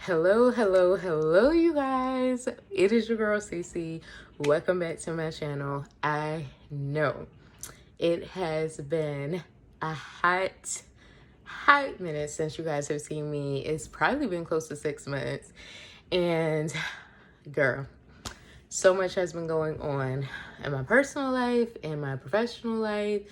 Hello, you guys. It is your girl, Cece. Welcome back to my channel. I know it has been a hot minute since you guys have seen me. It's probably been close to 6 months. And girl, so much has been going on in my personal life, in my professional life,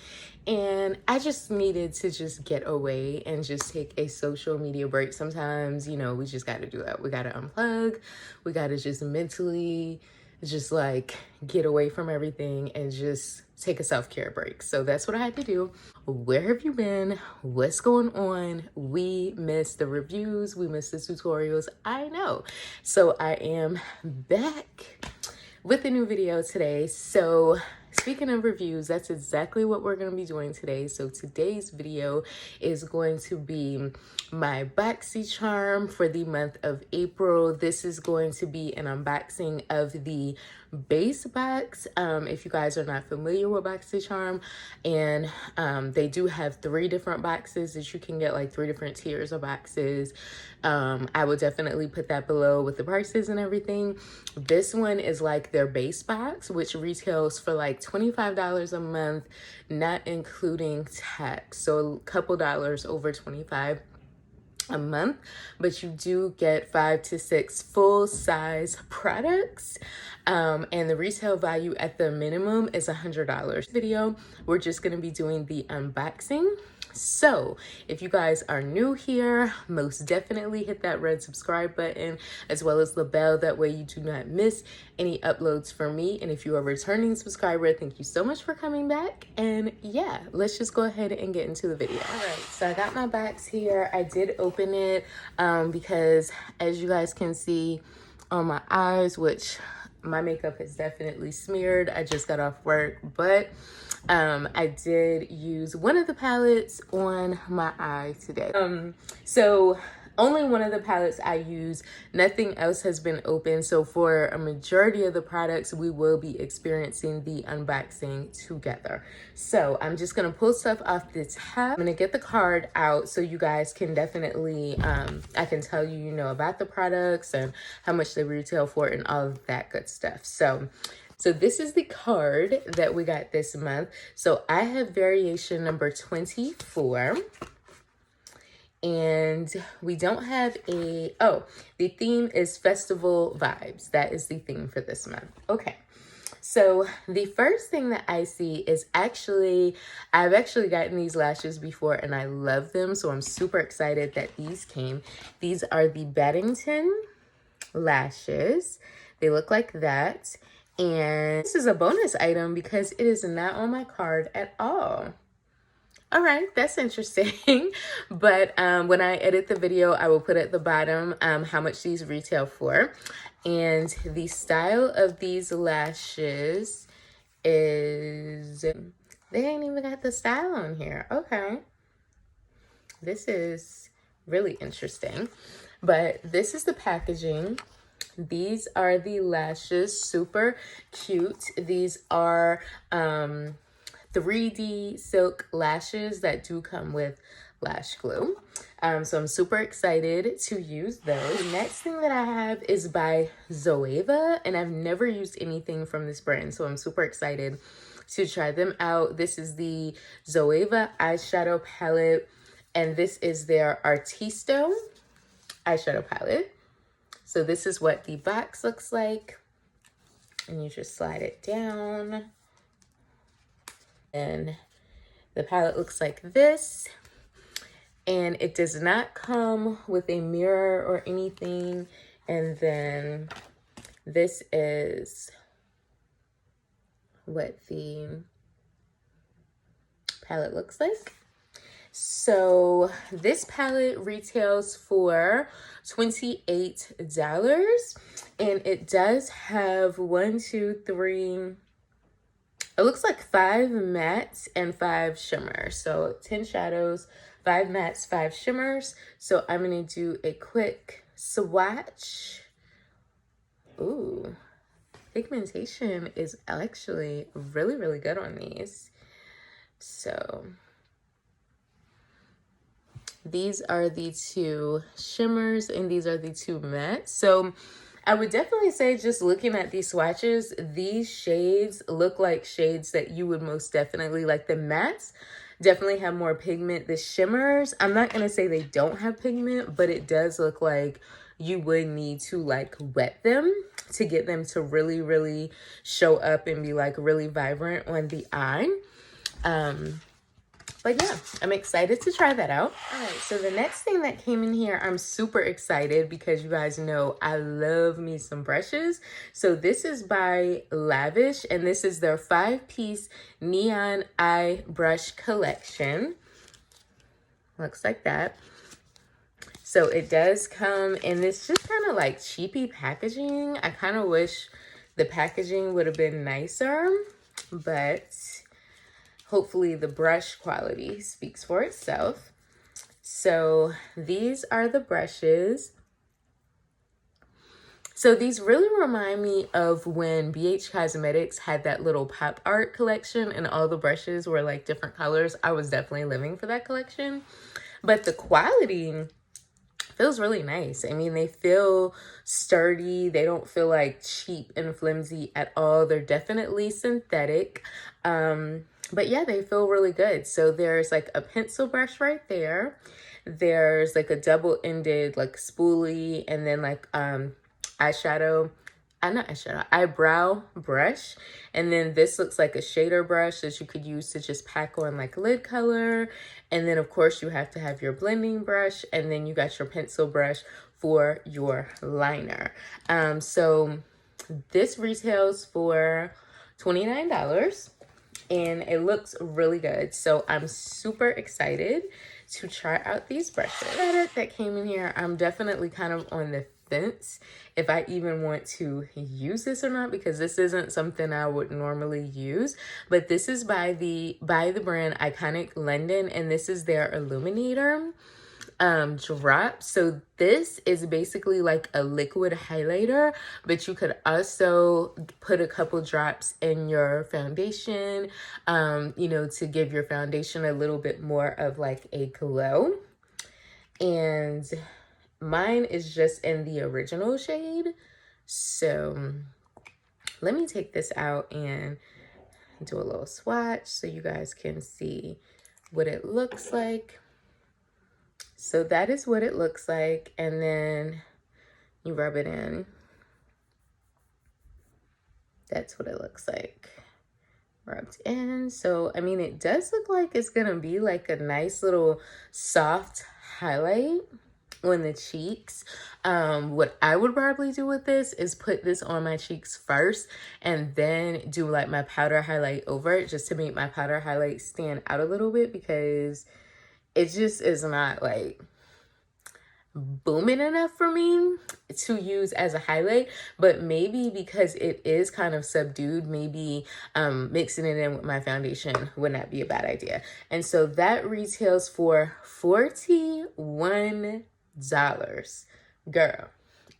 and I just needed to just get away and just take a social media break. Sometimes, you know, we just got to do that. We got to unplug. We got to just mentally just like get away from everything and just take a self-care break. So that's what I had to do. Where have you been? What's going on? We missed the reviews. We missed the tutorials. I know. So I am back with a new video today. So speaking of reviews, that's exactly what we're going to be doing today. So today's video is going to be my Boxycharm for the month of April. This is going to be an unboxing of the base box. If you guys are not familiar with Boxycharm, and they do have 3 different boxes that you can get, like 3 different tiers of boxes. I will definitely put that below with the prices and everything. This one is like their base box, which retails for like $25 a month, not including tax. So a couple dollars over $25 a month, but you do get 5 to 6 full-size products, and the retail value at the minimum is $100. Video, we're just going to be doing the unboxing. So if you guys are new here, most definitely hit that red subscribe button as well as the bell. That way you do not miss any uploads from me. And if you are a returning subscriber, thank you so much for coming back. And yeah, let's just go ahead and get into the video. All right, so I got my box here. I did open it because as you guys can see on my eyes, which my makeup is definitely smeared. I just got off work, but I did use one of the palettes on my eye today. So only one of the palettes I use, nothing else has been open. So for a majority of the products, we will be experiencing the unboxing together. So I'm just gonna pull stuff off the top. I'm gonna get the card out so you guys can definitely, I can tell you, you know, about the products and how much they retail for and all of that good stuff. So this is the card that we got this month. So I have variation number 24. And we don't have the theme is festival vibes. That is the theme for this month. Okay. So the first thing that I see is I've actually gotten these lashes before and I love them. So I'm super excited that these came. These are the Battington Lashes. They look like that. And this is a bonus item because it is not on my card at all. All right, that's interesting. But when I edit the video, I will put at the bottom how much these retail for. And the style of these lashes is, they ain't even got the style on here. Okay. This is really interesting. But this is the packaging. These are the lashes, super cute. These are 3D silk lashes that do come with lash glue. So I'm super excited to use those. The next thing that I have is by Zoeva, and I've never used anything from this brand, so I'm super excited to try them out. This is the Zoeva eyeshadow palette, and this is their Artisto eyeshadow palette. So this is what the box looks like, and you just slide it down. And the palette looks like this, and it does not come with a mirror or anything. And then this is what the palette looks like. So this palette retails for $28, and it does have 1, 2, 3, it looks like 5 mattes and 5 shimmers. So 10 shadows, 5 mattes, 5 shimmers. So I'm going to do a quick swatch. Ooh, pigmentation is actually really, really good on these. So These are the two shimmers and these are the two mattes. So I would definitely say, just looking at these swatches, these shades look like shades that you would most definitely like. The mattes definitely have more pigment. The shimmers, I'm not going to say they don't have pigment, but it does look like you would need to like wet them to get them to really, really show up and be like really vibrant on the eye. But yeah, I'm excited to try that out. All right, so the next thing that came in here, I'm super excited because you guys know I love me some brushes. So this is by Lavish, and this is their 5-piece neon eye brush collection. Looks like that. So it does come in this just kind of like cheapy packaging. I kind of wish the packaging would have been nicer, but hopefully the brush quality speaks for itself. So these are the brushes. So these really remind me of when BH Cosmetics had that little pop art collection and all the brushes were like different colors. I was definitely living for that collection. But the quality feels really nice. I mean, they feel sturdy. They don't feel like cheap and flimsy at all. They're definitely synthetic. But yeah, they feel really good. So there's like a pencil brush right there. There's like a double-ended like spoolie, and then like eyebrow brush. And then this looks like a shader brush that you could use to just pack on like lid color. And then of course you have to have your blending brush, and then you got your pencil brush for your liner. So this retails for $29 and it looks really good. So I'm super excited to try out these brushes. That came in here, I'm definitely kind of on the fence if I even want to use this or not, because this isn't something I would normally use. But this is by the brand Iconic London, and this is their Illuminator drop. So this is basically like a liquid highlighter, but you could also put a couple drops in your foundation, you know, to give your foundation a little bit more of like a glow. And mine is just in the original shade. So let me take this out and do a little swatch so you guys can see what it looks like. So that is what it looks like. And then you rub it in. That's what it looks like. Rubbed in. So, I mean, it does look like it's going to be like a nice little soft highlight on the cheeks. What I would probably do with this is put this on my cheeks first and then do like my powder highlight over it, just to make my powder highlight stand out a little bit, because it just is not like booming enough for me to use as a highlight. But maybe because it is kind of subdued, maybe mixing it in with my foundation would not be a bad idea. And so that retails for $41. Girl,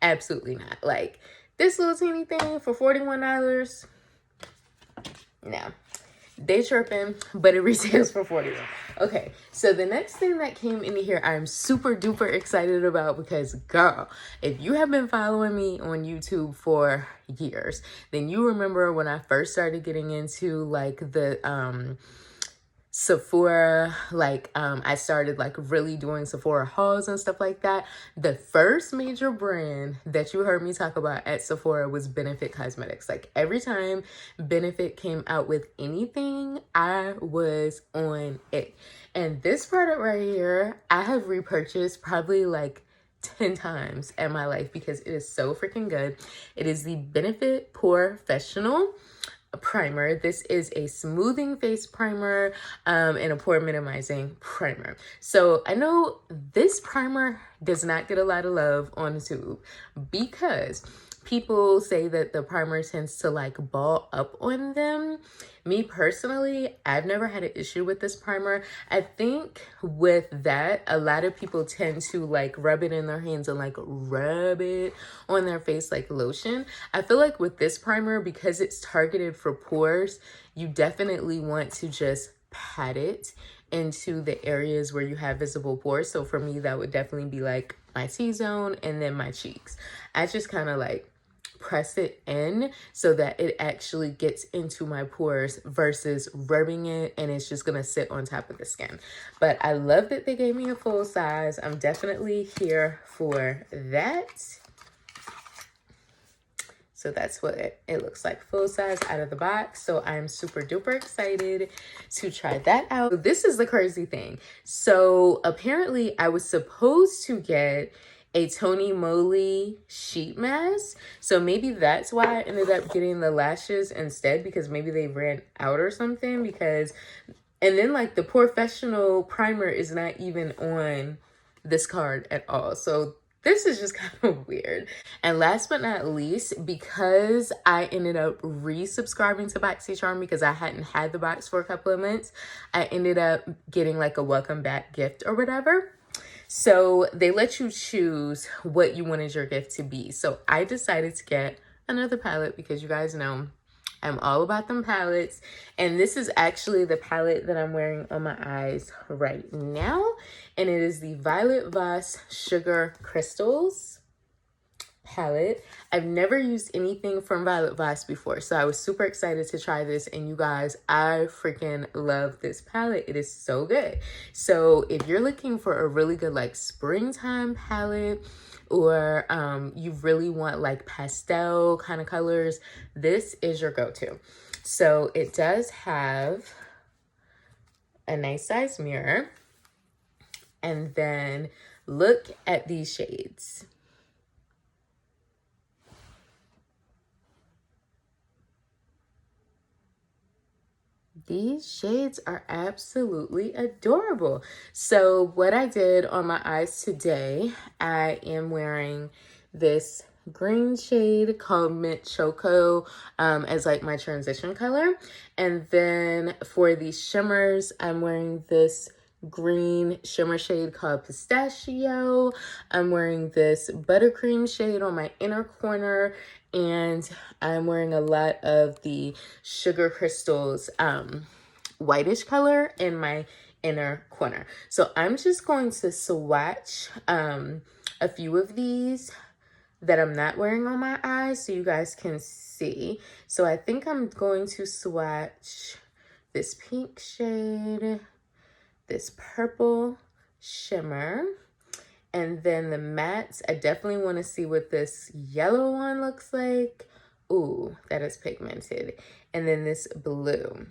absolutely not. Like this little teeny thing for $41, no. They tripping, but it retails for $41. Okay, so the next thing that came in here, I'm super duper excited about, because girl, if you have been following me on YouTube for years, then you remember when I first started getting into like the Sephora, like I started like really doing Sephora hauls and stuff like that. The first major brand that you heard me talk about at Sephora was Benefit Cosmetics. Like every time Benefit came out with anything, I was on it. And this product right here, I have repurchased probably like 10 times in my life because it is so freaking good. It is the Benefit Porefessional primer. This is a smoothing face primer and a pore minimizing primer. So I know this primer does not get a lot of love on the tube because people say that the primer tends to like ball up on them. Me personally, I've never had an issue with this primer. I think with that, a lot of people tend to like rub it in their hands and like rub it on their face like lotion. I feel like with this primer, because it's targeted for pores, you definitely want to just pat it into the areas where you have visible pores. So for me, that would definitely be like my T-zone and then my cheeks. I just kind of like press it in so that it actually gets into my pores versus rubbing it and it's just gonna sit on top of the skin. But I love that they gave me a full size. I'm definitely here for that. So that's what it looks like, full size out of the box. So I'm super duper excited to try that out. This is the crazy thing. So apparently I was supposed to get a Tony Moly sheet mask. So maybe that's why I ended up getting the lashes instead, because maybe they ran out or something. Because, and then like the Porefessional primer is not even on this card at all. So this is just kind of weird. And last but not least, because I ended up resubscribing to Boxycharm because I hadn't had the box for a couple of months, I ended up getting like a welcome back gift or whatever. So they let you choose what you wanted your gift to be. So I decided to get another palette because you guys know I'm all about them palettes. And this is actually the palette that I'm wearing on my eyes right now. And it is the Violet Voss Sugar Crystals palette. I've never used anything from Violet Voss before, so I was super excited to try this. And you guys, I freaking love this palette. It is so good. So if you're looking for a really good like springtime palette, or you really want like pastel kind of colors, this is your go-to. So it does have a nice size mirror, and then look at these shades. These shades are absolutely adorable. So what I did on my eyes today, I am wearing this green shade called Mint Choco as like my transition color. And then for the shimmers, I'm wearing this green shimmer shade called Pistachio. I'm wearing this buttercream shade on my inner corner, and I'm wearing a lot of the Sugar Crystals whitish color in my inner corner. So I'm just going to swatch a few of these that I'm not wearing on my eyes so you guys can see. So I think I'm going to swatch this pink shade, this purple shimmer, and then the mattes. I definitely want to see what this yellow one looks like. Ooh, that is pigmented. And then this blue.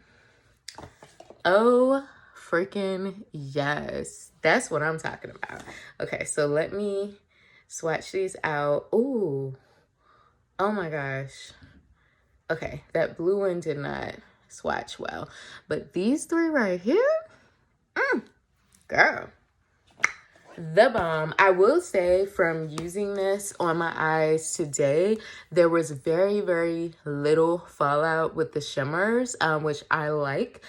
Oh, freaking yes. That's what I'm talking about. Okay, so let me swatch these out. Ooh, oh my gosh. Okay, that blue one did not swatch well. But these three right here, girl, the bomb. I will say, from using this on my eyes today, there was very, very little fallout with the shimmers, which I like.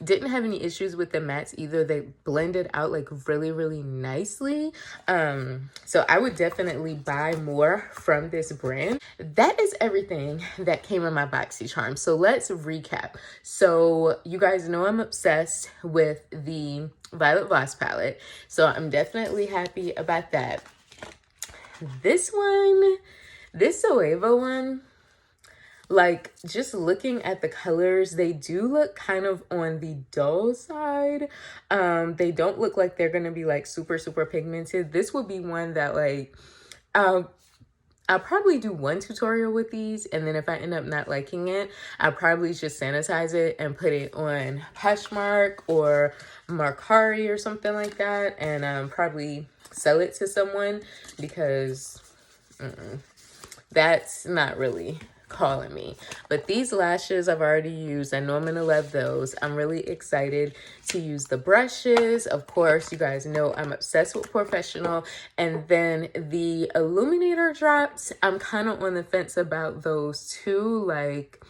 Didn't have any issues with the mattes either. They blended out like really, really nicely. So I would definitely buy more from this brand. That is everything that came in my Boxycharm. So let's recap. So you guys know I'm obsessed with the Violet Voss palette. So I'm definitely happy about that. This one, this Zoeva one, like just looking at the colors, they do look kind of on the dull side. They don't look like they're gonna be like super, super pigmented. This would be one that like, I'll probably do one tutorial with these, and then if I end up not liking it, I'll probably just sanitize it and put it on Poshmark or Mercari or something like that, and probably sell it to someone, because that's not really calling me. But these lashes I've already used. I know I'm gonna love those. I'm really excited to use the brushes. Of course, you guys know I'm obsessed with Porefessional. And then the Illuminator drops, I'm kind of on the fence about those too. Like,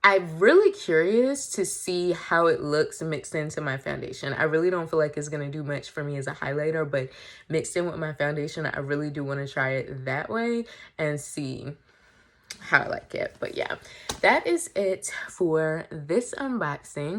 I'm really curious to see how it looks mixed into my foundation. I really don't feel like it's going to do much for me as a highlighter, but mixed in with my foundation, I really do want to try it that way and see how I like it. But yeah, that is it for this unboxing.